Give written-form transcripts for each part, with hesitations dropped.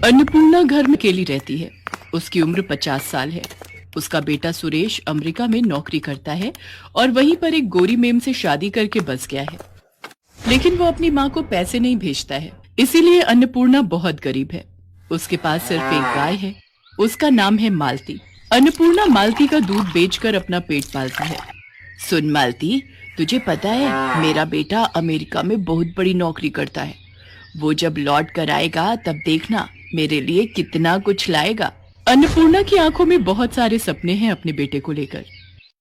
अन्नपूर्णा घर में अकेली रहती है। उसकी उम्र 50 साल है। उसका बेटा सुरेश अमेरिका में नौकरी करता है और वहीं पर एक गोरी मेम से शादी करके बस गया है। लेकिन वो अपनी माँ को पैसे नहीं भेजता है, इसीलिए अन्नपूर्णा बहुत गरीब है। उसके पास सिर्फ एक गाय है, उसका नाम है मालती। अन्नपूर्णा मालती का दूध बेचकर अपना पेट पालती है। सुन मालती, तुझे पता है मेरा बेटा अमेरिका में बहुत बड़ी नौकरी करता है। वो जब लौट कर आएगा तब देखना मेरे लिए कितना कुछ लाएगा। अन्नपूर्णा की आंखों में बहुत सारे सपने हैं अपने बेटे को लेकर,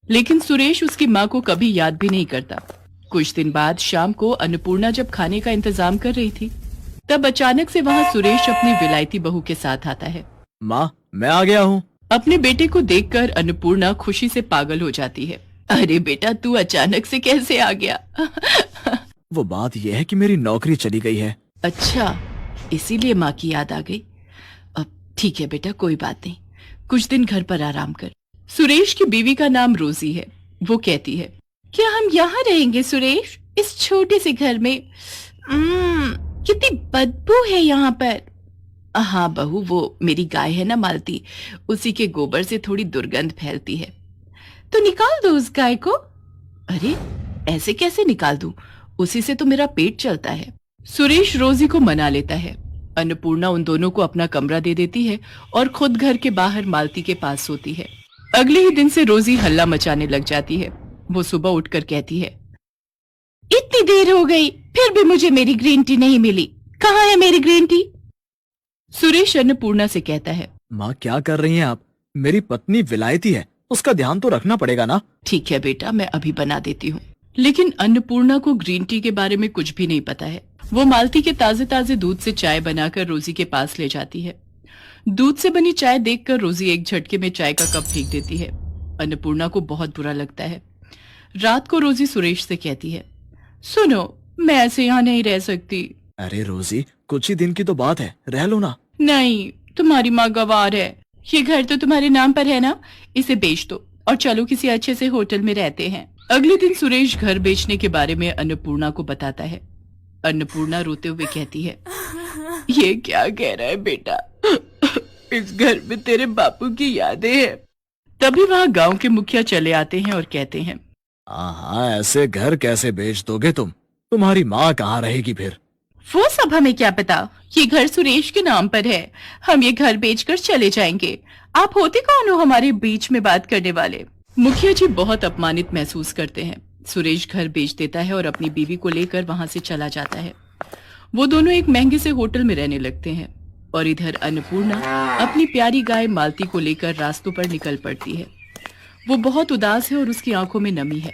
लेकिन सुरेश उसकी माँ को कभी याद भी नहीं करता। कुछ दिन बाद शाम को अन्नपूर्णा जब खाने का इंतजाम कर रही थी, तब अचानक से वहाँ सुरेश अपनी विलायती बहू के साथ आता है। माँ, मैं आ गया हूँ। अपने बेटे को देखकर अन्नपूर्णा खुशी से पागल हो जाती है। अरे बेटा, तू अचानक से कैसे आ गया? वो बात यह है कि मेरी नौकरी चली गई है। अच्छा, इसीलिए माँ की याद आ गई। अब ठीक है बेटा, कोई बात नहीं, कुछ दिन घर पर आराम कर। सुरेश की बीवी का नाम रोजी है। वो कहती है, क्या हम यहाँ रहेंगे सुरेश, इस छोटे से घर में? कितनी बदबू है यहाँ पर। हाँ बहू, वो मेरी गाय है ना मालती, उसी के गोबर से थोड़ी दुर्गंध फैलती है। तो निकाल दो उस गाय को। अरे ऐसे कैसे निकाल दूं, उसी से तो मेरा पेट चलता है। सुरेश रोजी को मना लेता है। अन्नपूर्णा उन दोनों को अपना कमरा दे देती है और खुद घर के बाहर मालती के पास सोती है। अगले ही दिन से रोजी हल्ला मचाने लग जाती है। वो सुबह उठकर कहती है, इतनी देर हो गई फिर भी मुझे मेरी ग्रीन टी नहीं मिली, कहाँ है मेरी ग्रीन टी? सुरेश अन्नपूर्णा से कहता है, माँ क्या कर रही हैं आप? मेरी पत्नी विलायती है, उसका ध्यान तो रखना पड़ेगा ना। ठीक है बेटा, मैं अभी बना देती हूँ। लेकिन अन्नपूर्णा को ग्रीन टी के बारे में कुछ भी नहीं पता है। वो मालती के ताजे ताजे दूध से चाय बनाकर रोजी के पास ले जाती है। दूध से बनी चाय देखकर रोजी एक झटके में चाय का कप फेंक देती है। अन्नपूर्णा को बहुत बुरा लगता है। रात को रोजी सुरेश से कहती है, सुनो, मैं ऐसे यहाँ नहीं रह सकती। अरे रोजी, कुछ ही दिन की तो बात है, रह लो ना। नहीं, तुम्हारी माँ गवार है। ये घर तो तुम्हारे नाम पर है ना, इसे बेच दो और चलो किसी अच्छे से होटल में रहते हैं। अगले दिन सुरेश घर बेचने के बारे में अन्नपूर्णा को बताता है। अन्नपूर्णा रोते हुए कहती है, ये क्या कह रहा है बेटा, इस घर में तेरे बापू की यादें हैं। तभी वहाँ गांव के मुखिया चले आते हैं और कहते हैं, हाँ, ऐसे घर कैसे बेच दोगे तुम? तुम्हारी माँ कहाँ रहेगी फिर? वो सब हमें क्या पता, ये घर सुरेश के नाम पर है। हम ये घर बेचकर चले जाएंगे। आप होते कौन हो हमारे बीच में बात करने वाले? मुखिया जी बहुत अपमानित महसूस करते हैं। सुरेश घर बेच देता है और अपनी बीवी को लेकर वहां से चला जाता है। वो दोनों एक महंगे से होटल में रहने लगते हैं और इधर अन्नपूर्णा अपनी प्यारी गाय मालती को लेकर रास्तों पर निकल पड़ती है। वो बहुत उदास है और उसकी आंखों में नमी है।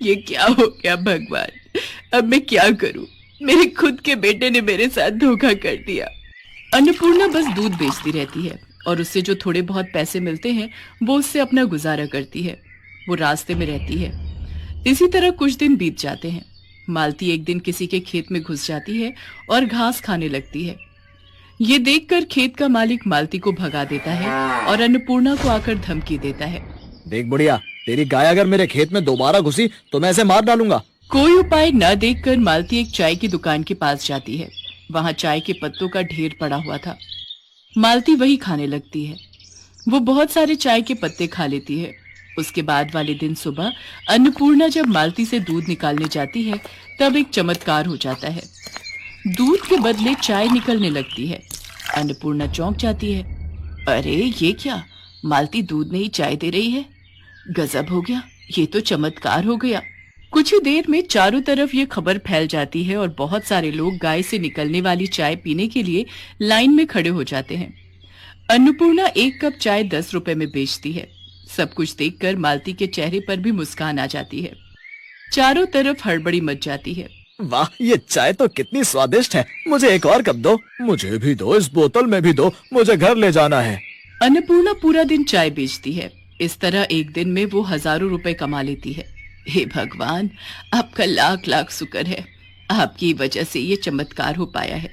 ये क्या हो गया भगवान, अब मैं क्या करूं? मेरे खुद के बेटे ने मेरे साथ धोखा कर दिया। अन्नपूर्णा बस दूध बेचती रहती है और उससे जो थोड़े बहुत पैसे मिलते हैं वो उससे अपना गुजारा करती है। वो रास्ते में रहती है। इसी तरह कुछ दिन बीत जाते हैं। मालती एक दिन किसी के खेत में घुस जाती है और घास खाने लगती है। ये देखकर खेत का मालिक मालती को भगा देता है और अन्नपूर्णा को आकर धमकी देता है, देख बुढ़िया, तेरी गाय अगर मेरे खेत में दोबारा घुसी तो मैं इसे मार डालूंगा। कोई उपाय न देखकर मालती एक चाय की दुकान के पास जाती है। वहाँ चाय के पत्तों का ढेर पड़ा हुआ था। मालती वही खाने लगती है। वो बहुत सारे चाय के पत्ते खा लेती है। उसके बाद वाले दिन सुबह अन्नपूर्णा जब मालती से दूध निकालने जाती है तब एक चमत्कार हो जाता है। दूध के बदले चाय निकलने लगती है। अन्नपूर्णा चौंक जाती है। अरे ये क्या, मालती दूध नहीं चाय दे रही है? गजब हो गया, ये तो चमत्कार हो गया। कुछ ही देर में चारों तरफ ये खबर फैल जाती है और बहुत सारे लोग गाय से निकलने वाली चाय पीने के लिए लाइन में खड़े हो जाते हैं। अन्नपूर्णा एक कप चाय 10 रुपए में बेचती है। सब कुछ देखकर मालती के चेहरे पर भी मुस्कान आ जाती है। चारों तरफ हड़बड़ी मच जाती है। वाह, ये चाय तो कितनी स्वादिष्ट है, मुझे एक और कप दो। मुझे भी दो, इस बोतल में भी दो, मुझे घर ले जाना है। अन्नपूर्णा पूरा दिन चाय बेचती है। इस तरह एक दिन में वो हजारों रुपए कमा लेती है। हे भगवान, आपका लाख लाख शुक्र है, आपकी वजह से ये चमत्कार हो पाया है।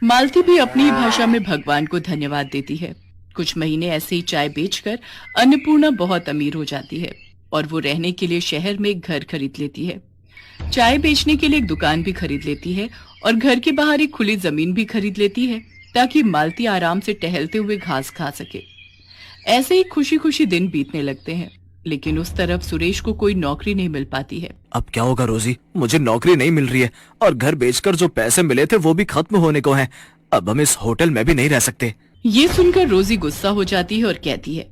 मालती भी अपनी भाषा में भगवान को धन्यवाद देती है। कुछ महीने ऐसे ही चाय बेचकर अन्नपूर्णा बहुत अमीर हो जाती है और वो रहने के लिए शहर में एक घर खरीद लेती है। चाय बेचने के लिए एक दुकान भी खरीद लेती है और घर के बाहर एक खुली जमीन भी खरीद लेती है। ताकि मालती आराम से टहलते हुए घास खा सके। ऐसे ही खुशी खुशी दिन बीतने लगते हैं, लेकिन उस तरफ सुरेश को कोई नौकरी नहीं मिल पाती है। अब क्या होगा रोजी, मुझे नौकरी नहीं मिल रही है और घर बेचकर जो पैसे मिले थे वो भी खत्म होने को हैं। अब हम इस होटल में भी नहीं रह सकते। ये सुनकर रोजी गुस्सा हो जाती है और कहती है,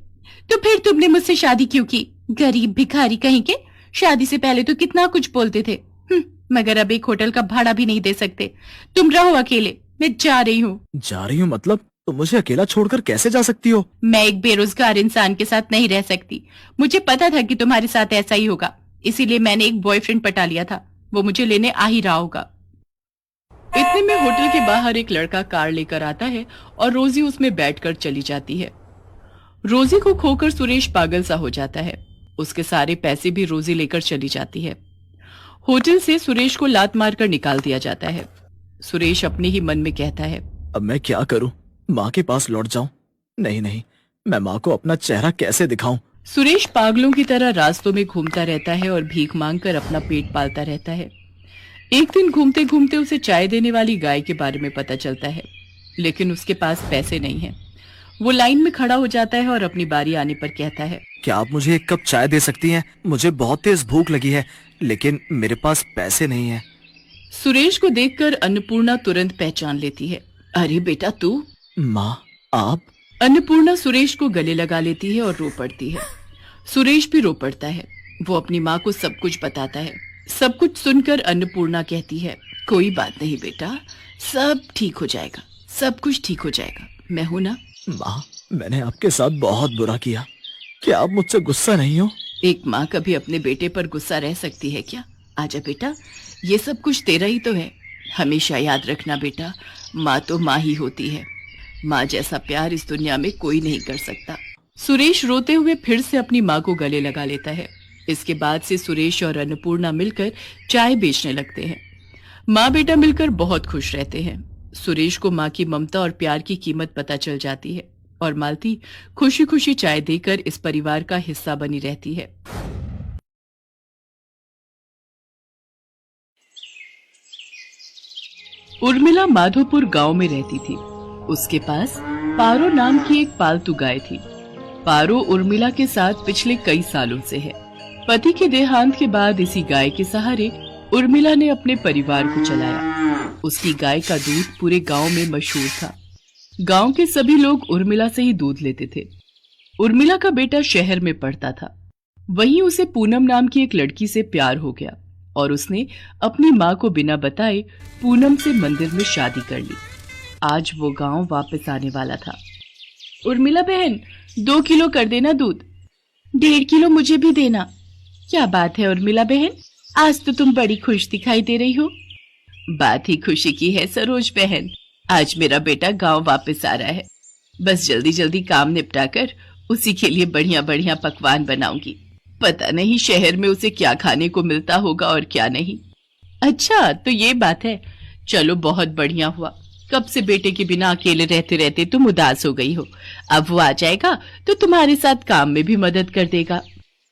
तो फिर तुमने मुझसे शादी क्यों की? गरीब भिखारी कहीं के। शादी से पहले तो कितना कुछ बोलते थे, मगर अब एक होटल का भाड़ा भी नहीं दे सकते। तुम रहो अकेले, मैं जा रही हूँ। जा रही हूँ मतलब? तुम मुझे अकेला छोड़कर कैसे जा सकती हो? मैं एक बेरोजगार इंसान के साथ नहीं रह सकती। मुझे पता था कि तुम्हारे साथ ऐसा ही होगा, इसीलिए मैंने एक बॉयफ्रेंड पटा लिया था। वो मुझे लेने आ ही रहा होगा। इतने में होटल के बाहर एक लड़का कार लेकर आता है और रोजी उसमें बैठकर चली जाती है। रोजी को खोकर सुरेश पागल सा हो जाता है। उसके सारे पैसे भी रोजी लेकर चली जाती है। होटल से सुरेश को लात मारकर निकाल दिया जाता है। सुरेश अपने ही मन में कहता है, अब मैं क्या करूं? माँ के पास लौट जाऊं? नहीं नहीं, मैं माँ को अपना चेहरा कैसे दिखाऊं? सुरेश पागलों की तरह रास्तों में घूमता रहता है और भीख मांगकर अपना पेट पालता रहता है। एक दिन घूमते घूमते उसे चाय देने वाली गाय के बारे में पता चलता है, लेकिन उसके पास पैसे नहीं हैं। वो लाइन में खड़ा हो जाता है और अपनी बारी आने पर कहता है, क्या आप मुझे एक कप चाय दे सकती हैं? मुझे बहुत तेज भूख लगी है, लेकिन मेरे पास पैसे नहीं है। सुरेश को देखकर अन्नपूर्णा तुरंत पहचान लेती है। अरे बेटा तू? माँ आप? अन्नपूर्णा सुरेश को गले लगा लेती है और रो पड़ती है। सुरेश भी रो पड़ता है। वो अपनी माँ को सब कुछ बताता है। सब कुछ सुनकर अन्नपूर्णा कहती है, कोई बात नहीं बेटा, सब ठीक हो जाएगा, सब कुछ ठीक हो जाएगा, मैं हूं ना। माँ, मैंने आपके साथ बहुत बुरा किया, क्या आप मुझसे गुस्सा नहीं हो? एक माँ कभी अपने बेटे पर गुस्सा रह सकती है क्या? आजा बेटा, ये सब कुछ तेरा ही तो है। हमेशा याद रखना बेटा, माँ तो माँ ही होती है। माँ जैसा प्यार इस दुनिया में कोई नहीं कर सकता। सुरेश रोते हुए फिर से अपनी माँ को गले लगा लेता है। इसके बाद से सुरेश और अन्नपूर्णा मिलकर चाय बेचने लगते हैं। माँ बेटा मिलकर बहुत खुश रहते हैं। सुरेश को माँ की ममता और प्यार की कीमत पता चल जाती है और मालती खुशी खुशी चाय देकर इस परिवार का हिस्सा बनी रहती है। उर्मिला माधोपुर गांव में रहती थी। उसके पास पारो नाम की एक पालतू गाय थी। पारो उर्मिला के साथ पिछले कई सालों से है। पति के देहांत के बाद इसी गाय के सहारे उर्मिला ने अपने परिवार को चलाया। उसकी गाय का दूध पूरे गांव में मशहूर था। गांव के सभी लोग उर्मिला से ही दूध लेते थे। उर्मिला का बेटा शहर में पढ़ता था। वहीं उसे पूनम नाम की एक लड़की से प्यार हो गया और उसने अपनी माँ को बिना बताए पूनम से मंदिर में शादी कर ली। आज वो गांव वापस आने वाला था। उर्मिला बहन, 2 किलो कर देना दूध। 1.5 किलो मुझे भी देना। क्या बात है उर्मिला बहन, आज तो तुम बड़ी खुश दिखाई दे रही हो। बात ही खुशी की है सरोज बहन, आज मेरा बेटा गांव वापस आ रहा है। बस जल्दी जल्दी काम निपटाकर उसी के लिए बढ़िया बढ़िया पकवान बनाऊंगी। पता नहीं शहर में उसे क्या खाने को मिलता होगा और क्या नहीं। अच्छा तो ये बात है, चलो बहुत बढ़िया हुआ। कब से बेटे के बिना अकेले रहते रहते तुम उदास हो गई हो। अब वो आ जाएगा तो तुम्हारे साथ काम में भी मदद कर देगा।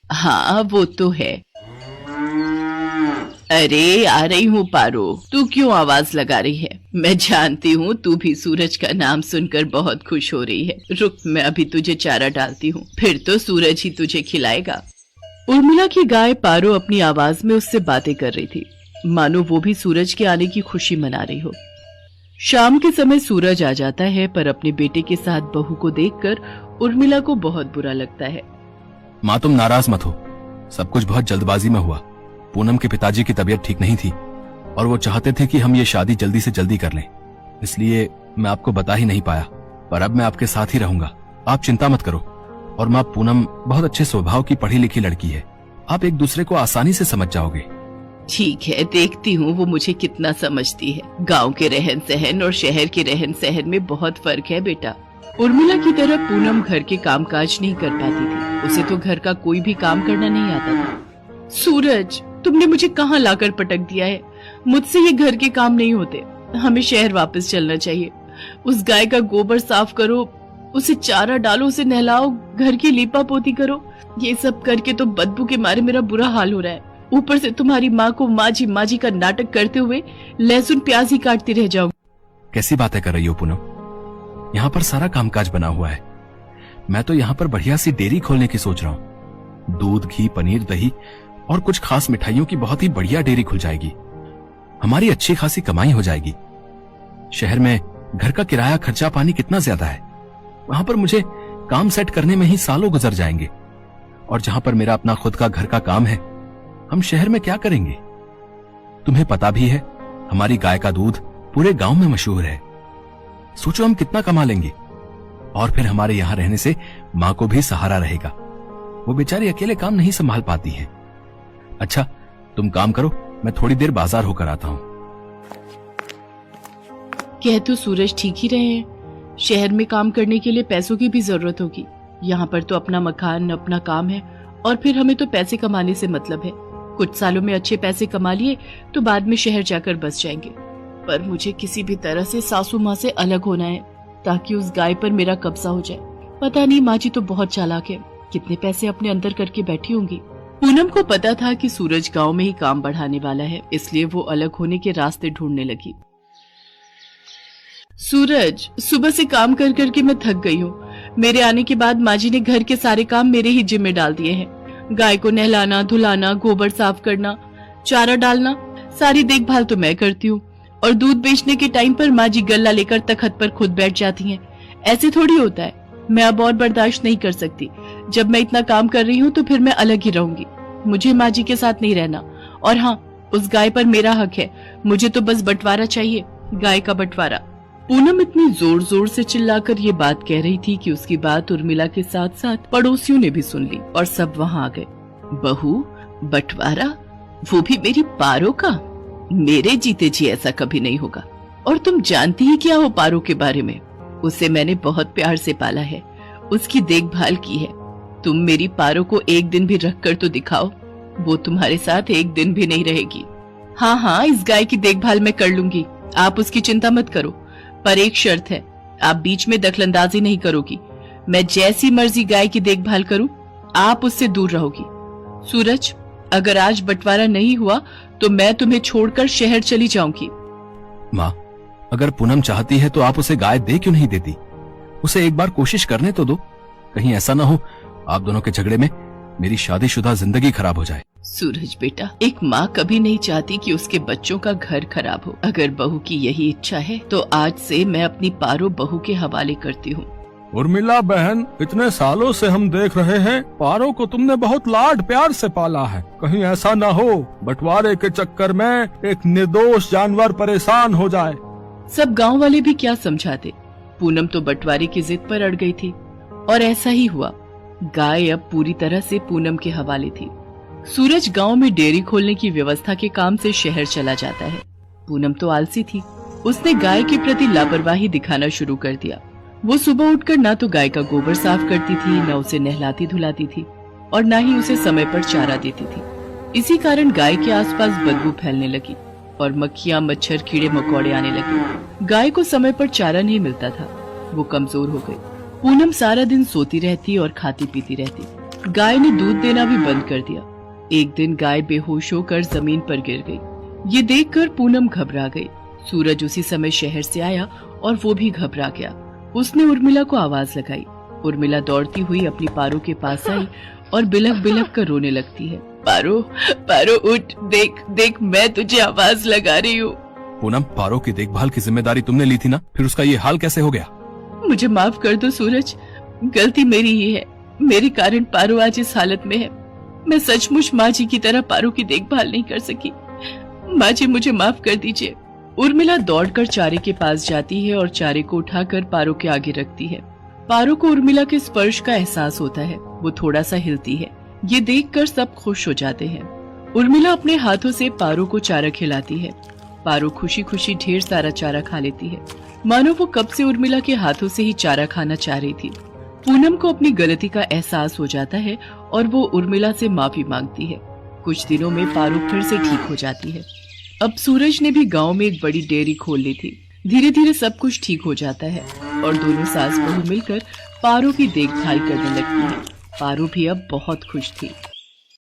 हाँ वो तो है। अरे आ रही हूँ पारो, तू क्यों आवाज लगा रही है? मैं जानती हूँ तू भी सूरज का नाम सुनकर बहुत खुश हो रही है। रुक, मैं अभी तुझे चारा डालती हूँ, फिर तो सूरज ही तुझे खिलाएगा। उर्मिला की गाय पारो अपनी आवाज में उससे बातें कर रही थी, मानो वो भी सूरज के आने की खुशी मना रही हो। शाम के समय सूरज आ जाता है, पर अपने बेटे के साथ बहू को देखकर उर्मिला को बहुत बुरा लगता है। माँ तुम नाराज मत हो, सब कुछ बहुत जल्दबाजी में हुआ। पूनम के पिताजी की तबीयत ठीक नहीं थी और वो चाहते थे कि हम ये शादी जल्दी से जल्दी कर लें, इसलिए मैं आपको बता ही नहीं पाया। पर अब मैं आपके साथ ही रहूंगा, आप चिंता मत करो। और माँ पूनम बहुत अच्छे स्वभाव की पढ़ी लिखी लड़की है, आप एक दूसरे को आसानी से समझ जाओगे। ठीक है, देखती हूँ वो मुझे कितना समझती है। गांव के रहन सहन और शहर के रहन सहन में बहुत फर्क है बेटा। उर्मिला की तरह पूनम घर के कामकाज नहीं कर पाती थी। उसे तो घर का कोई भी काम करना नहीं आता था। सूरज, तुमने मुझे कहाँ लाकर पटक दिया है? मुझसे ये घर के काम नहीं होते। हमें शहर वापस चलना चाहिए। उस गाय का गोबर साफ करो, उसे चारा डालो, उसे नहलाओ, घर की लीपा पोती करो। ये सब करके तो बदबू के मारे मेरा बुरा हाल हो रहा है। ऊपर से तुम्हारी माँ को माँ जी का नाटक करते हुए लहसुन प्याज ही काटती रह जाऊंगी। कैसी बातें कर रही हो पूनम? यहाँ पर सारा कामकाज बना हुआ है। मैं तो यहाँ पर बढ़िया सी डेयरी खोलने की सोच रहा हूँ। दूध, घी, पनीर, दही और कुछ खास मिठाइयों की बहुत ही बढ़िया डेयरी खुल जाएगी। हमारी अच्छी खासी कमाई हो जाएगी। शहर में घर का किराया, खर्चा पानी कितना ज्यादा है। वहां पर मुझे काम सेट करने में ही सालों गुजर जाएंगे। और जहां पर मेरा अपना खुद का घर का काम है, हम शहर में क्या करेंगे? तुम्हें पता भी है, हमारी गाय का दूध पूरे गांव में मशहूर है। सोचो हम कितना कमा लेंगे। और फिर हमारे यहां रहने से मां को भी सहारा रहेगा। वो बेचारी अकेले काम नहीं संभाल पाती है। अच्छा, तुम काम करो, मैं थोड़ी देर बाजार होकर आता हूं। कह तो सूरज ठीक ही रहे हैं। शहर में काम करने के लिए पैसों की भी जरूरत होगी। यहाँ पर तो अपना मकान, अपना काम है और फिर हमें तो पैसे कमाने से मतलब है। कुछ सालों में अच्छे पैसे कमा लिए तो बाद में शहर जाकर बस जाएंगे। पर मुझे किसी भी तरह से सासू माँ से अलग होना है ताकि उस गाय पर मेरा कब्जा हो जाए। पता नहीं, माँ जी तो बहुत चालाक है, कितने पैसे अपने अंदर करके बैठी होंगी। पूनम को पता था कि सूरज गांव में ही काम बढ़ाने वाला है, इसलिए वो अलग होने के रास्ते ढूंढने लगी। सूरज, सुबह से काम कर करके मैं थक गई हूँ। मेरे आने के बाद माँ जी ने घर के सारे काम मेरे ही जिम्मे डाल दिए हैं। गाय को नहलाना, धुलाना, गोबर साफ करना, चारा डालना, सारी देखभाल तो मैं करती हूँ। और दूध बेचने के टाइम पर माँ जी गल्ला लेकर तख्त पर खुद बैठ जाती हैं। ऐसे थोड़ी होता है। मैं अब और बर्दाश्त नहीं कर सकती। जब मैं इतना काम कर रही हूँ तो फिर मैं अलग ही रहूंगी। मुझे माँ जी के साथ नहीं रहना। और हाँ, उस गाय पर मेरा हक है। मुझे तो बस बंटवारा चाहिए, गाय का बंटवारा। पूनम इतनी जोर जोर से चिल्लाकर ये बात कह रही थी कि उसकी बात उर्मिला के साथ साथ पड़ोसियों ने भी सुन ली और सब वहाँ आ गए। बहू, बंटवारा? वो भी मेरी पारो का? मेरे जीते जी ऐसा कभी नहीं होगा। और तुम जानती ही क्या हो पारो के बारे में? उसे मैंने बहुत प्यार से पाला है, उसकी देखभाल की है। तुम मेरी पारो को एक दिन भी रख कर तो दिखाओ, वो तुम्हारे साथ एक दिन भी नहीं रहेगी। हाँ हाँ, इस गाय की देखभाल मैं कर लूंगी, आप उसकी चिंता मत करो। पर एक शर्त है, आप बीच में दखलंदाजी नहीं करोगी। मैं जैसी मर्जी गाय की देखभाल करूं, आप उससे दूर रहोगी। सूरज, अगर आज बंटवारा नहीं हुआ तो मैं तुम्हें छोड़कर शहर चली जाऊंगी। माँ, अगर पूनम चाहती है तो आप उसे गाय दे क्यों नहीं देती? उसे एक बार कोशिश करने तो दो। कहीं ऐसा ना हो आप दोनों के झगड़े में मेरी शादीशुदा जिंदगी खराब हो जाए। सूरज बेटा, एक माँ कभी नहीं चाहती कि उसके बच्चों का घर खराब हो। अगर बहू की यही इच्छा है तो आज से मैं अपनी पारो बहू के हवाले करती हूँ। उर्मिला बहन, इतने सालों से हम देख रहे हैं पारो को तुमने बहुत लाड प्यार से पाला है। कहीं ऐसा ना हो बंटवारे के चक्कर में एक निर्दोष जानवर परेशान हो जाए। सब गांव वाले भी क्या समझाते। पूनम तो बंटवारे की जिद पर अड़ गई थी और ऐसा ही हुआ। गाय अब पूरी तरह से पूनम के हवाले थी। सूरज गांव में डेयरी खोलने की व्यवस्था के काम से शहर चला जाता है। पूनम तो आलसी थी, उसने गाय के प्रति लापरवाही दिखाना शुरू कर दिया। वो सुबह उठकर ना तो गाय का गोबर साफ करती थी, न उसे नहलाती धुलाती थी और न ही उसे समय पर चारा देती थी। इसी कारण गाय के आसपास बदबू फैलने लगी और मक्खियां, मच्छर, कीड़े मकोड़े आने लगे। गाय को समय पर चारा नहीं मिलता था, वो कमजोर हो गई। पूनम सारा दिन सोती रहती और खाती पीती रहती। गाय ने दूध देना भी बंद कर दिया। एक दिन गाय बेहोश होकर जमीन पर गिर गई। ये देखकर पूनम घबरा गई। सूरज उसी समय शहर से आया और वो भी घबरा गया। उसने उर्मिला को आवाज लगाई। उर्मिला दौड़ती हुई अपनी पारो के पास आई और बिलख बिलख कर रोने लगती है। पारो, पारो उठ, देख देख, मैं तुझे आवाज लगा रही हूँ। पूनम, पारो की देखभाल की जिम्मेदारी तुमने ली थी ना, फिर उसका ये हाल कैसे हो गया? मुझे माफ कर दो सूरज, गलती मेरी ही है। मेरे कारण पारो आज इस हालत में है। मैं सचमुच माँ जी की तरह पारो की देखभाल नहीं कर सकी। माँ जी, मुझे माफ कर दीजिए। उर्मिला दौड़कर चारे के पास जाती है और चारे को उठाकर पारो के आगे रखती है। पारो को उर्मिला के स्पर्श का एहसास होता है, वो थोड़ा सा हिलती है। ये देखकर सब खुश हो जाते हैं। उर्मिला अपने हाथों से पारो को चारा खिलाती है। पारो खुशी खुशी ढेर सारा चारा खा लेती है, मानो वो कब से उर्मिला के हाथों से ही चारा खाना चाह रही थी। पूनम को अपनी गलती का एहसास हो जाता है और वो उर्मिला से माफी मांगती है। कुछ दिनों में पारो फिर से ठीक हो जाती है। अब सूरज ने भी गांव में एक बड़ी डेयरी खोल ली थी। धीरे धीरे सब कुछ ठीक हो जाता है और दोनों सास बहू मिलकर पारो की देखभाल करने लगती है। पारो भी अब बहुत खुश थी।